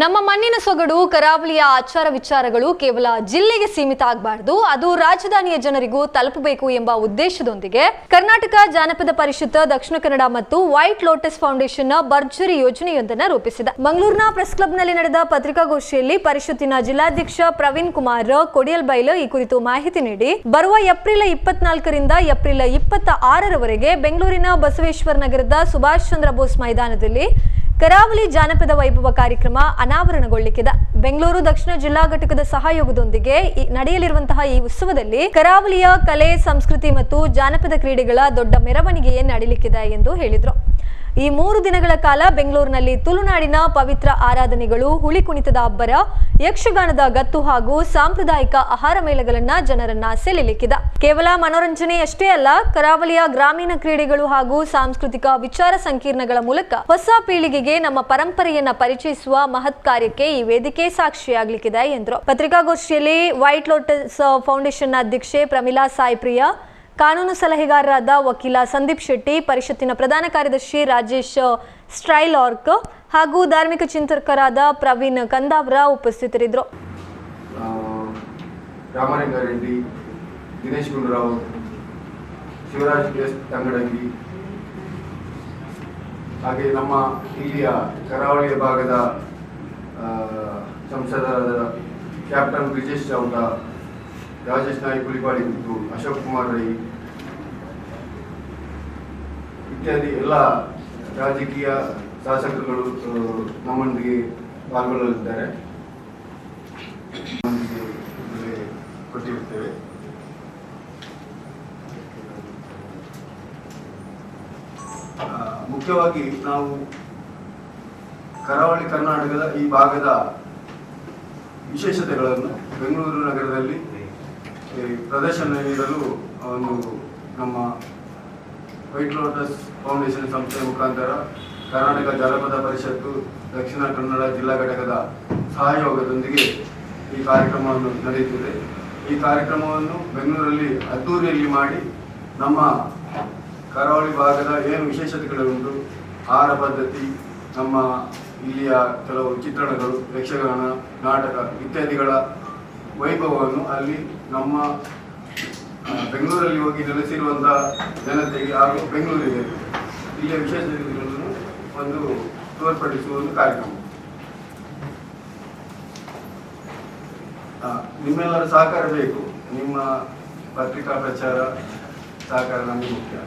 ನಮ್ಮ ಮಣ್ಣಿನ ಸೊಗಡು ಕರಾವಳಿಯ ಆಚಾರ ವಿಚಾರಗಳು ಕೇವಲ ಜಿಲ್ಲೆಗೆ ಸೀಮಿತ ಆಗಬಾರದು, ಅದು ರಾಜಧಾನಿಯ ಜನರಿಗೂ ತಲುಪಬೇಕು ಎಂಬ ಉದ್ದೇಶದೊಂದಿಗೆ ಕರ್ನಾಟಕ ಜಾನಪದ ಪರಿಷತ್ ದಕ್ಷಿಣ ಕನ್ನಡ ಮತ್ತು ವೈಟ್ ಲೋಟಸ್ ಫೌಂಡೇಶನ್ ಭರ್ಜರಿ ಯೋಜನೆಯೊಂದನ್ನು ರೂಪಿಸಿದೆ. ಮಂಗಳೂರಿನ ಪ್ರೆಸ್ ಕ್ಲಬ್ನಲ್ಲಿ ನಡೆದ ಪತ್ರಿಕಾಗೋಷ್ಠಿಯಲ್ಲಿ ಪರಿಷತ್ತಿನ ಜಿಲ್ಲಾಧ್ಯಕ್ಷ ಪ್ರವೀಣ್ ಕುಮಾರ್ ಕೊಡಿಯಲ್ಬೈಲ್ ಈ ಕುರಿತು ಮಾಹಿತಿ ನೀಡಿ, ಬರುವ ಏಪ್ರಿಲ್ 24ರಿಂದ ಏಪ್ರಿಲ್ 26ರವರೆಗೆ ಬೆಂಗಳೂರಿನ ಬಸವೇಶ್ವರ ನಗರದ ಸುಭಾಷ್ ಚಂದ್ರ ಬೋಸ್ ಮೈದಾನದಲ್ಲಿ ಕರಾವಳಿ ಜಾನಪದ ವೈಭವ ಕಾರ್ಯಕ್ರಮ ಅನಾವರಣಗೊಳ್ಳಲಿಕ್ಕಿದೆ. ಬೆಂಗಳೂರು ದಕ್ಷಿಣ ಜಿಲ್ಲಾ ಘಟಕದ ಸಹಯೋಗದೊಂದಿಗೆ ನಡೆಯಲಿರುವಂತಹ ಈ ಉತ್ಸವದಲ್ಲಿ ಕರಾವಳಿಯ ಕಲೆ, ಸಂಸ್ಕೃತಿ ಮತ್ತು ಜಾನಪದ ಕ್ರೀಡೆಗಳ ದೊಡ್ಡ ಮೆರವಣಿಗೆ ನಡೆಯಲಿಕ್ಕಿದೆ ಎಂದು ಹೇಳಿದರು. ಈ 3 ದಿನಗಳ ಕಾಲ ಬೆಂಗಳೂರಿನಲ್ಲಿ ತುಳುನಾಡಿನ ಪವಿತ್ರ ಆರಾಧನೆಗಳು, ಹುಲಿ ಕುಣಿತದ ಅಬ್ಬರ, ಯಕ್ಷಗಾನದ ಗತ್ತು ಹಾಗೂ ಸಾಂಪ್ರದಾಯಿಕ ಆಹಾರ ಮೇಳಗಳನ್ನ ಜನರನ್ನ ಸೆಳೆಯಲಿಕ್ಕಿದೆ. ಕೇವಲ ಮನೋರಂಜನೆಯಷ್ಟೇ ಅಲ್ಲ, ಕರಾವಳಿಯ ಗ್ರಾಮೀಣ ಕ್ರೀಡೆಗಳು ಹಾಗೂ ಸಾಂಸ್ಕೃತಿಕ ವಿಚಾರ ಸಂಕಿರಣಗಳ ಮೂಲಕ ಹೊಸ ಪೀಳಿಗೆಗೆ ನಮ್ಮ ಪರಂಪರೆಯನ್ನ ಪರಿಚಯಿಸುವ ಮಹತ್ ಕಾರ್ಯಕ್ಕೆ ಈ ವೇದಿಕೆ ಸಾಕ್ಷಿಯಾಗಲಿಕ್ಕಿದೆ ಎಂದರು. ಪತ್ರಿಕಾಗೋಷ್ಠಿಯಲ್ಲಿ ವೈಟ್ ಲೋಟಸ್ ಫೌಂಡೇಶನ್ ಅಧ್ಯಕ್ಷೆ ಪ್ರಮಿಳಾ ಸಾಯಿಪ್ರಿಯಾ, ಕಾನೂನು ಸಲಹೆಗಾರರಾದ ವಕೀಲ ಸಂದೀಪ್ ಶೆಟ್ಟಿ, ಪರಿಷತ್ತಿನ ಪ್ರಧಾನ ಕಾರ್ಯದರ್ಶಿ ರಾಜೇಶ್ ಸ್ಟ್ರೈಲಾರ್ಕ್ ಹಾಗೂ ಧಾರ್ಮಿಕ ಚಿಂತಕರಾದ ಪ್ರವೀಣ್ ಕಂದಾವರ ಉಪಸ್ಥಿತರಿದ್ದರು. ರಾಮಲಿಂಗಾರೆಡ್ಡಿ, ದಿನೇಶ್ ಗುಂಡೂರಾವ್, ಶಿವರಾಜ್ ಎಸ್ ತಂಗಡಗಿ, ಹಾಗೆ ನಮ್ಮ ಇಲ್ಲಿಯ ಕರಾವಳಿಯ ಭಾಗದ ಸಂಸದರಾದ ಕ್ಯಾಪ್ಟನ್ ಬ್ರಿಜೇಶ್ ಚೌಟ, ರಾಜೇಶ್ ನಾಯ್ಕ್ ಹುಲಿಪಾಡಿ ಮತ್ತು ಅಶೋಕ್ ಕುಮಾರ್ ರೈ ಇತ್ಯಾದಿ ಎಲ್ಲ ರಾಜಕೀಯ ಶಾಸಕರುಗಳು ನಮ್ಮೊಂದಿಗೆ ಪಾಲ್ಗೊಳ್ಳಲಿದ್ದಾರೆ. ಕೊಟ್ಟಿರುತ್ತೇವೆ. ಮುಖ್ಯವಾಗಿ ನಾವು ಕರಾವಳಿ ಕರ್ನಾಟಕದ ಈ ಭಾಗದ ವಿಶೇಷತೆಗಳನ್ನು ಬೆಂಗಳೂರು ನಗರದಲ್ಲಿ ಪ್ರದರ್ಶನ ನೀಡಲು ಒಂದು ನಮ್ಮ ವೈಟ್ ಲೋಟಸ್ ಫೌಂಡೇಶನ್ ಸಂಸ್ಥೆಯ ಮುಖಾಂತರ ಕರ್ನಾಟಕ ಜಾನಪದ ಪರಿಷತ್ತು ದಕ್ಷಿಣ ಕನ್ನಡ ಜಿಲ್ಲಾ ಘಟಕದ ಸಹಯೋಗದೊಂದಿಗೆ ಈ ಕಾರ್ಯಕ್ರಮವನ್ನು ನಡೆಯುತ್ತಿದೆ. ಈ ಕಾರ್ಯಕ್ರಮವನ್ನು ಬೆಂಗಳೂರಲ್ಲಿ ಅದ್ದೂರಿಯಲ್ಲಿ ಮಾಡಿ ನಮ್ಮ ಕರಾವಳಿ ಭಾಗದ ಏನು ವಿಶೇಷತೆಗಳುಂಟು, ಆಹಾರ ಪದ್ಧತಿ, ನಮ್ಮ ಇಲ್ಲಿಯ ಕೆಲವು ಚಿತ್ರಣಗಳು, ಯಕ್ಷಗಾನ, ನಾಟಕ ಇತ್ಯಾದಿಗಳ ವೈಭವವನ್ನು ಅಲ್ಲಿ ನಮ್ಮ ಬೆಂಗಳೂರಲ್ಲಿ ಹೋಗಿ ನೆಲೆಸಿರುವಂತಹ ಜನತೆಗೆ ಹಾಗೂ ಬೆಂಗಳೂರಿಗೆ ಇಲ್ಲಿಯ ವಿಶೇಷತೆಗಳನ್ನು ಒಂದು ತೋರ್ಪಡಿಸುವ ಒಂದು ಕಾರ್ಯಕ್ರಮ. ನಿಮ್ಮೆಲ್ಲರ ಸಹಕಾರ ಬೇಕು. ನಿಮ್ಮ ಪತ್ರಿಕಾ ಪ್ರಚಾರ ಸಹಕಾರ ನಮಗೆ ಮುಖ್ಯ.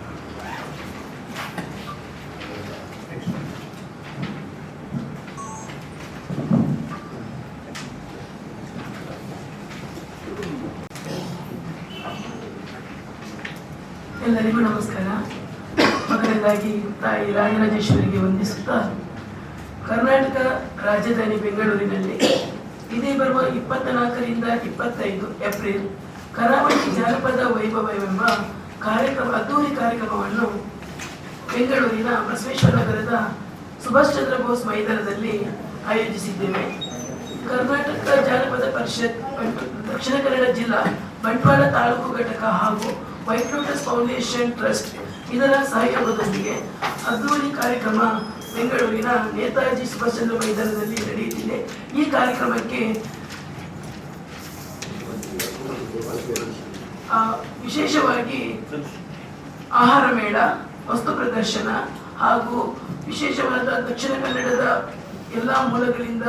ಎಲ್ಲರಿಗೂ ನಮಸ್ಕಾರ. ಮೊದಲನೇದಾಗಿ ತಾಯಿ ರಾಜರಾಜೇಶ್ವರಿಗೆ ವಂದಿಸುತ್ತಾ, ಕರ್ನಾಟಕ ರಾಜಧಾನಿ ಬೆಂಗಳೂರಿನಲ್ಲಿ ಇದೇ ಬರುವ 24ರಿಂದ 25 ಏಪ್ರಿಲ್ ಕರಾವಳಿ ಜಾನಪದ ವೈಭವವೆಂಬ ಅದ್ದೂರಿ ಕಾರ್ಯಕ್ರಮವನ್ನು ಬೆಂಗಳೂರಿನ ಬಸವೇಶ್ವರ ನಗರದ ಸುಭಾಷ್ ಚಂದ್ರ ಬೋಸ್ ಮೈದಾನದಲ್ಲಿ ಆಯೋಜಿಸಿದ್ದೇವೆ. ಕರ್ನಾಟಕ ಜಾನಪದ ಪರಿಷತ್ ದಕ್ಷಿಣ ಕನ್ನಡ ಜಿಲ್ಲಾ ಬಂಟ್ವಾಳ ತಾಲೂಕು ಘಟಕ ಹಾಗೂ ವೈಟ್ ಲೋಟಸ್ ಫೌಂಡೇಶನ್ ಟ್ರಸ್ಟ್ ಇದರ ಸಹಯೋಗದೊಂದಿಗೆ ಅದ್ದೂರಿ ಕಾರ್ಯಕ್ರಮ ಬೆಂಗಳೂರಿನ ನೇತಾಜಿ ಸುಭಾಷ್ ಚಂದ್ರ ಮೈದಾನದಲ್ಲಿ ನಡೆಯುತ್ತಿದೆ. ಈ ಕಾರ್ಯಕ್ರಮಕ್ಕೆ ವಿಶೇಷವಾಗಿ ಆಹಾರ ಮೇಳ, ವಸ್ತು ಪ್ರದರ್ಶನ ಹಾಗೂ ವಿಶೇಷವಾದ ದಕ್ಷಿಣ ಕನ್ನಡದ ಎಲ್ಲ ಮೂಲಗಳಿಂದ